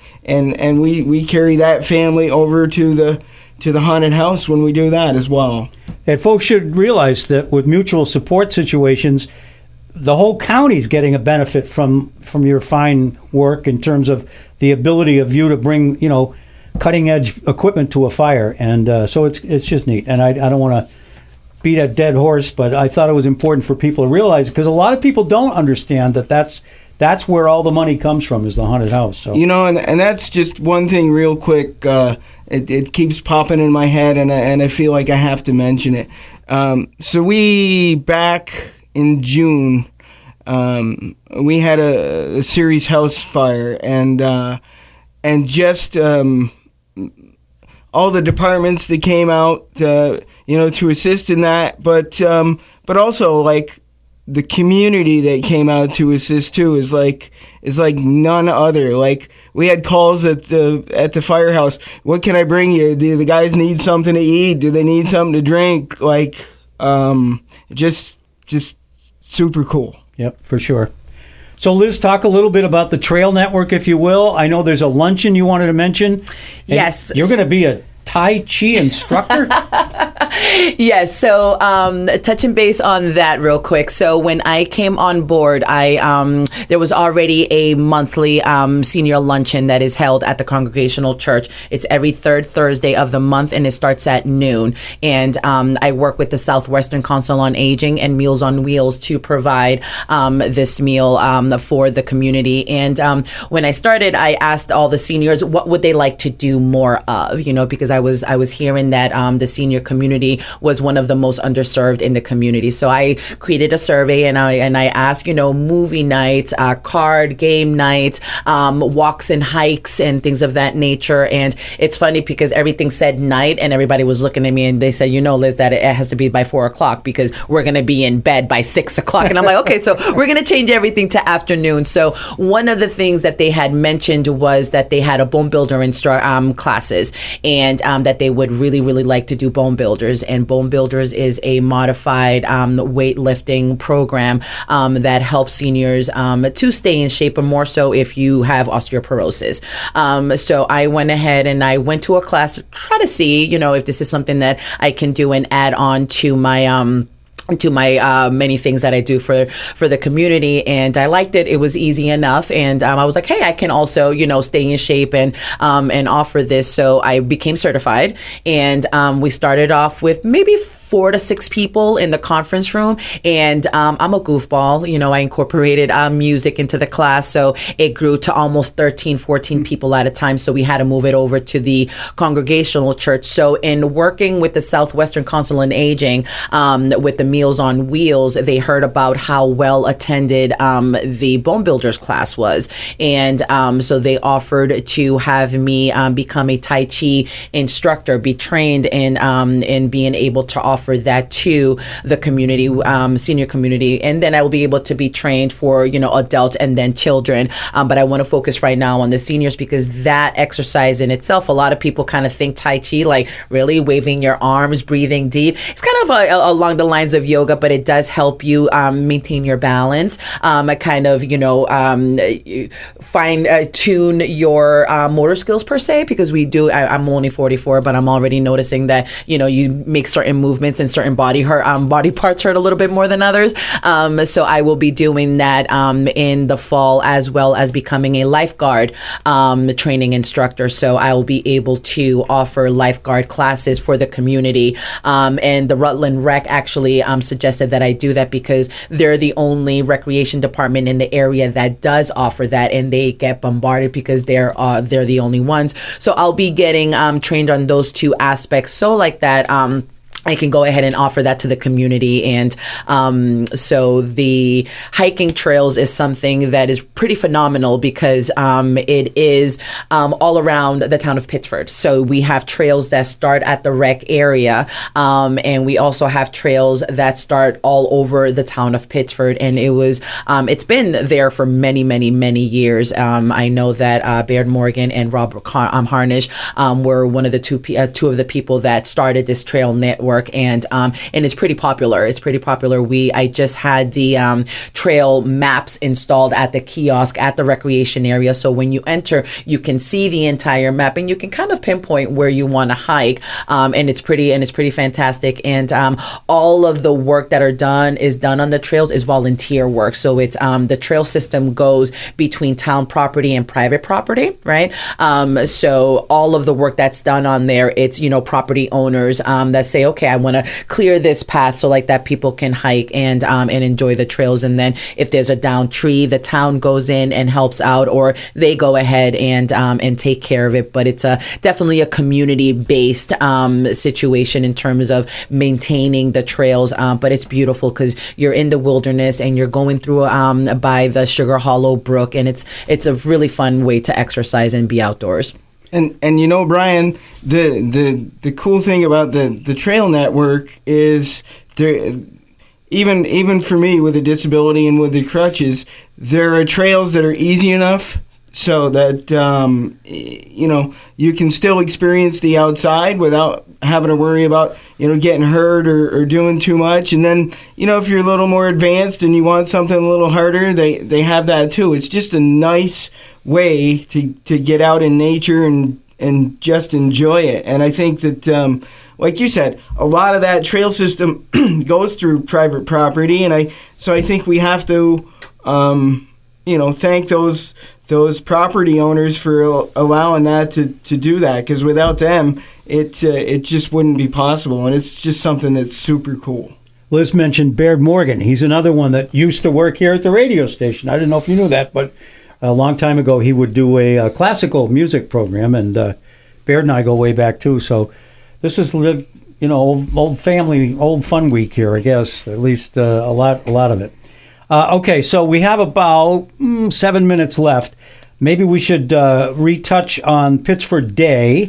we carry that family over to the haunted house when we do that as well. And folks should realize that with mutual support situations, the whole county's getting a benefit from your fine work in terms of the ability of you to bring, cutting edge equipment to a fire. And so it's just neat. And I don't want to beat a dead horse, but I thought it was important for people to realize, because a lot of people don't understand that that's where all the money comes from, is the haunted house. So and that's just one thing real quick. It keeps popping in my head, and I feel like I have to mention it. So we, back in June, we had a series house fire, and just all the departments that came out, to assist in that, but also like the community that came out to assist too is like none other. Like, we had calls at the firehouse. What can I bring you? Do the guys need something to eat? Do they need something to drink? Like, just super cool. Yep, for sure. So, Liz, talk a little bit about the Trail Network, if you will. I know there's a luncheon you wanted to mention. Yes. You're going to be a Tai Chi instructor? Yes. So, touching base on that real quick. So, when I came on board, there was already a monthly senior luncheon that is held at the Congregational Church. It's every third Thursday of the month, and it starts at noon. And I work with the Southwestern Council on Aging and Meals on Wheels to provide this meal for the community. And when I started, I asked all the seniors what would they like to do more of, because I was hearing that the senior community was one of the most underserved in the community. So I created a survey, and I asked, movie nights, card game nights, walks and hikes and things of that nature. And it's funny because everything said night, and everybody was looking at me and they said, Liz, that it has to be by 4:00 because we're going to be in bed by 6:00. And I'm like, okay, so we're going to change everything to afternoon. So one of the things that they had mentioned was that they had a bone builder classes, and that they would really, really like to do bone builders. And bone builders is a modified weightlifting program that helps seniors to stay in shape, but more so if you have osteoporosis. So I went ahead and I went to a class to try to see, if this is something that I can do and add on to my many things that I do for the community. And I liked it. It was easy enough. And I was like, hey, I can also, stay in shape and offer this. So I became certified, and we started off with maybe 4 to 6 people in the conference room. And I'm a goofball. I incorporated music into the class. So it grew to almost 13, 14 people at a time. So we had to move it over to the Congregational Church. So in working with the Southwestern Council on Aging, with the Meals on Wheels, they heard about how well attended the Bone Builders class was. And so they offered to have me become a Tai Chi instructor, be trained in being able to offer that to the community, senior community. And then I will be able to be trained for, adults and then children. But I want to focus right now on the seniors, because that exercise in itself, a lot of people kind of think Tai Chi, like really waving your arms, breathing deep. It's kind of along the lines of yoga, but it does help you maintain your balance, kind of, fine tune your motor skills per se, because I'm only 44, but I'm already noticing that, you make certain movements and certain body parts hurt a little bit more than others. So I will be doing that in the fall, as well as becoming a lifeguard training instructor. So I will be able to offer lifeguard classes for the community. And the Rutland Rec actually suggested that I do that because they're the only recreation department in the area that does offer that, and they get bombarded because they're the only ones. So I'll be getting trained on those two aspects. So like that, I can go ahead and offer that to the community. And so the hiking trails is something that is pretty phenomenal, because it is all around the town of Pittsford. So we have trails that start at the rec area, and we also have trails that start all over the town of Pittsford. And it's been there for many, many, many years. I know that Baird Morgan and Robert Harnish were one of the two of the people that started this trail network. And it's pretty popular. I just had the trail maps installed at the kiosk at the recreation area. So when you enter, you can see the entire map, and you can kind of pinpoint where you want to hike. And it's pretty fantastic. And all of the work that is done on the trails is volunteer work. So it's the trail system goes between town property and private property, right? So all of the work that's done on there, it's property owners that say, okay, okay, I want to clear this path so like that people can hike and enjoy the trails. And then if there's a downed tree, the town goes in and helps out, or they go ahead and take care of it. But it's definitely a community-based situation in terms of maintaining the trails. But it's beautiful because you're in the wilderness and you're going through by the Sugar Hollow Brook, and it's a really fun way to exercise and be outdoors. And you know, Brian, the cool thing about the trail network is there. Even for me with a disability and with the crutches, there are trails that are easy enough so that you can still experience the outside without having to worry about getting hurt or doing too much. And then if you're a little more advanced and you want something a little harder, they have that too. It's just a nice way to get out in nature and just enjoy it. And I think that like you said, a lot of that trail system goes through private property, and I think we have to thank those property owners for allowing that to do that, because without them it just wouldn't be possible, and it's just something that's super cool. Liz mentioned Baird Morgan. He's another one that used to work here at the radio station. I didn't know if you knew that, but a long time ago he would do a classical music program, and Baird and I go way back too, so this is old family, old fun week here, I guess, at least a lot of it. Okay, so we have about 7 minutes left. Maybe we should retouch on Pittsford Day,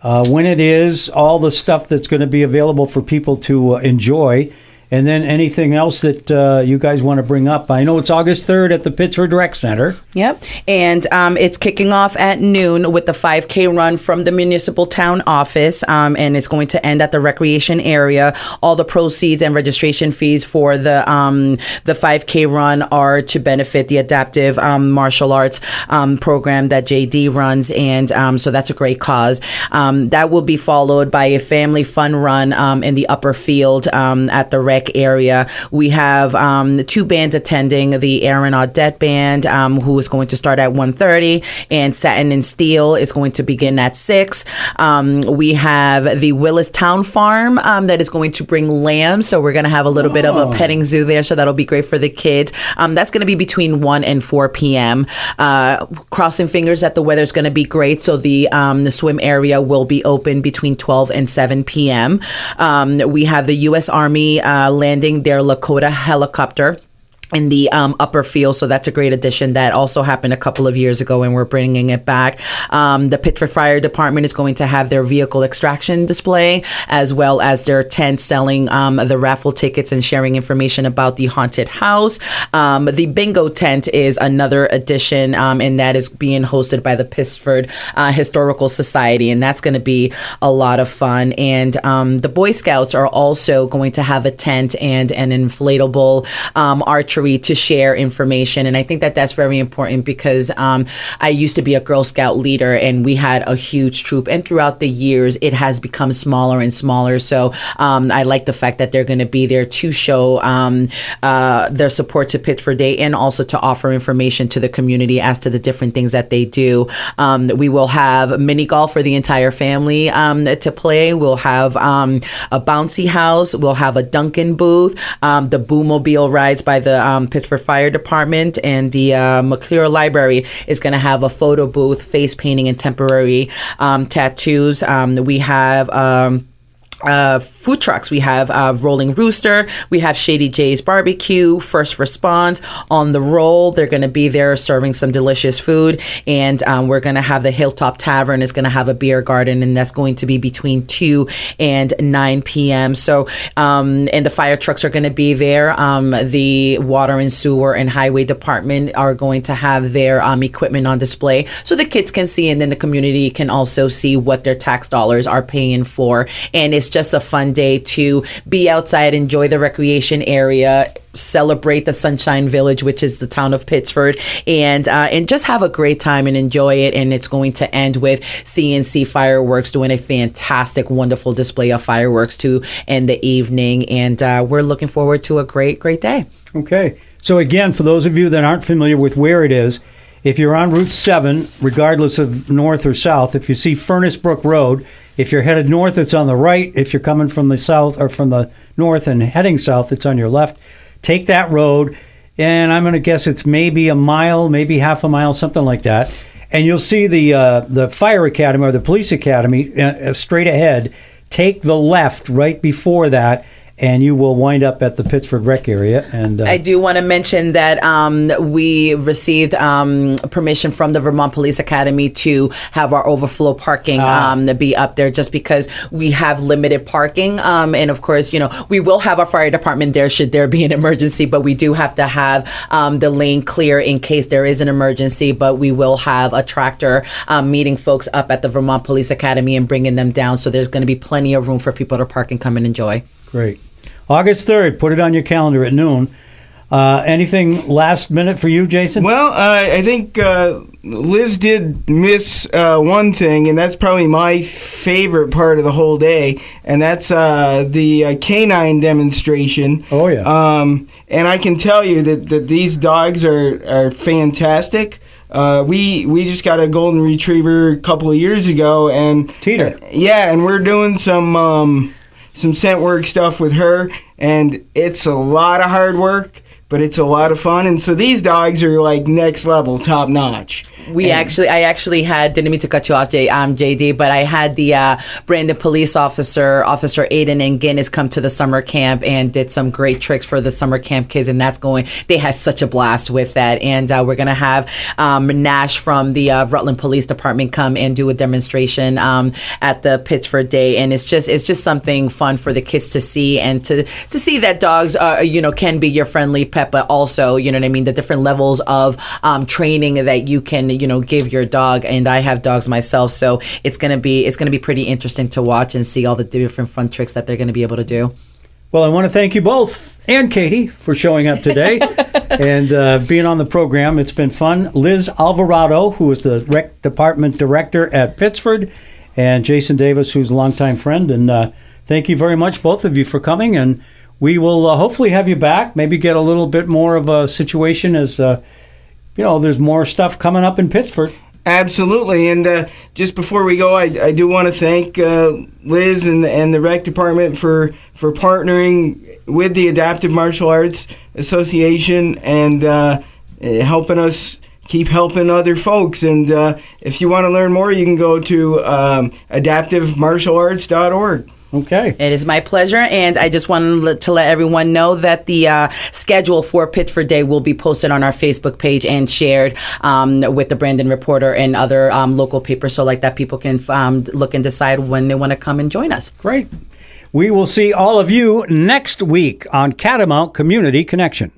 when it is, all the stuff that's going to be available for people to enjoy, and then anything else that you guys want to bring up. I know it's August 3rd at the Pittsford Rec Center. Yep, and it's kicking off at noon with the 5K run from the municipal town office, and it's going to end at the recreation area. All the proceeds and registration fees for the 5K run are to benefit the adaptive martial arts program that JD runs, and so that's a great cause. That will be followed by a family fun run in the upper field at the rec area. We have 2 bands attending, the Aaron Audette Band, who is going to start at 1:30, and Satin and Steel is going to begin at 6. We have the Willis Town Farm that is going to bring lambs, so we're going to have a little bit of a petting zoo there, so that'll be great for the kids. That's going to be between 1 and 4 p.m. Crossing fingers that the weather's going to be great, so the swim area will be open between 12 and 7 p.m. We have the U.S. Army landing their Lakota helicopter in the upper field, so that's a great addition. That also happened a couple of years ago, and we're bringing it back. The Pittsford Fire Department is going to have their vehicle extraction display, as well as their tent selling the raffle tickets and sharing information about the haunted house. The bingo tent is another addition, and that is being hosted by the Pittsford Historical Society, and that's going to be a lot of fun. And the Boy Scouts are also going to have a tent and an inflatable archery to share information. And I think that that's very important, because I used to be a Girl Scout leader, and we had a huge troop, and throughout the years it has become smaller and smaller. So I like the fact that they're going to be there to show their support to Pittsford Day, and also to offer information to the community as to the different things that they do. We will have mini golf for the entire family to play. We'll have a bouncy house. We'll have a Dunkin' booth. The Boo-mobile rides by the Pittsford Fire Department, and the McClure Library is going to have a photo booth, face painting, and temporary tattoos. We have food trucks. We have Rolling Rooster. We have Shady J's Barbecue, First Response on the roll. They're going to be there serving some delicious food. And we're going to have the Hilltop Tavern is going to have a beer garden, and that's going to be between 2 and 9 p.m. So, and the fire trucks are going to be there. The Water and Sewer and Highway Department are going to have their equipment on display, so the kids can see, and then the community can also see what their tax dollars are paying for. And it's just a fun day to be outside, enjoy the recreation area, celebrate the Sunshine Village, which is the town of Pittsford, and just have a great time and enjoy it. And it's going to end with CNC Fireworks doing a fantastic, wonderful display of fireworks to end the evening. And we're looking forward to a great, great day. Okay. So again, for those of you that aren't familiar with where it is, if you're on Route 7, regardless of north or south, if you see Furnace Brook Road, If you're headed north, it's on the right. If you're coming from the south or from the north and heading south, it's on your left. Take that road, and I'm going to guess it's maybe a mile, maybe half a mile, something like that. And you'll see the fire academy or the police academy straight ahead. Take the left right before that, and you will wind up at the Pittsford Rec area. And I do want to mention that we received permission from the Vermont Police Academy to have our overflow parking be up there, just because we have limited parking. And of course, we will have our fire department there should there be an emergency, but we do have to have the lane clear in case there is an emergency. But we will have a tractor meeting folks up at the Vermont Police Academy and bringing them down. So there's going to be plenty of room for people to park and come and enjoy. Great. August 3rd, put it on your calendar at noon. Anything last minute for you, Jason? Well, I think Liz did miss one thing, and that's probably my favorite part of the whole day, and that's the canine demonstration. Oh, yeah. And I can tell you that these dogs are fantastic. We just got a golden retriever a couple of years ago, and Teeter. Yeah, and we're doing some scent work stuff with her, and it's a lot of hard work, but it's a lot of fun. And so these dogs are like next level, top notch. I actually had, didn't mean to cut you off, JD, but I had the Brandon police officer Aiden and Guinness come to the summer camp and did some great tricks for the summer camp kids, and they had such a blast with that. And we're going to have Nash from the Rutland Police Department come and do a demonstration at the Pittsford Day, and it's just something fun for the kids to see, and to see that dogs can be your friendly pet, but also, the different levels of training that you can give your dog. And I have dogs myself, so it's gonna be pretty interesting to watch and see all the different fun tricks that they're gonna be able to do. Well, I want to thank you both and Katie for showing up today and being on the program. It's been fun. Liz Alvarado, who is the Rec Department Director at Pittsford, and Jason Davis, who's a longtime friend. And thank you very much, both of you, for coming. And we will hopefully have you back, maybe get a little bit more of a situation as there's more stuff coming up in Pittsford. Absolutely. And just before we go, I do want to thank Liz and the Rec Department for partnering with the Adaptive Martial Arts Association and helping us keep helping other folks. And if you want to learn more, you can go to adaptivemartialarts.org. Okay. It is my pleasure, and I just wanted to let everyone know that the schedule for Pittsford Day will be posted on our Facebook page and shared with the Brandon Reporter and other local papers, so like that people can look and decide when they want to come and join us. Great. We will see all of you next week on Catamount Community Connection.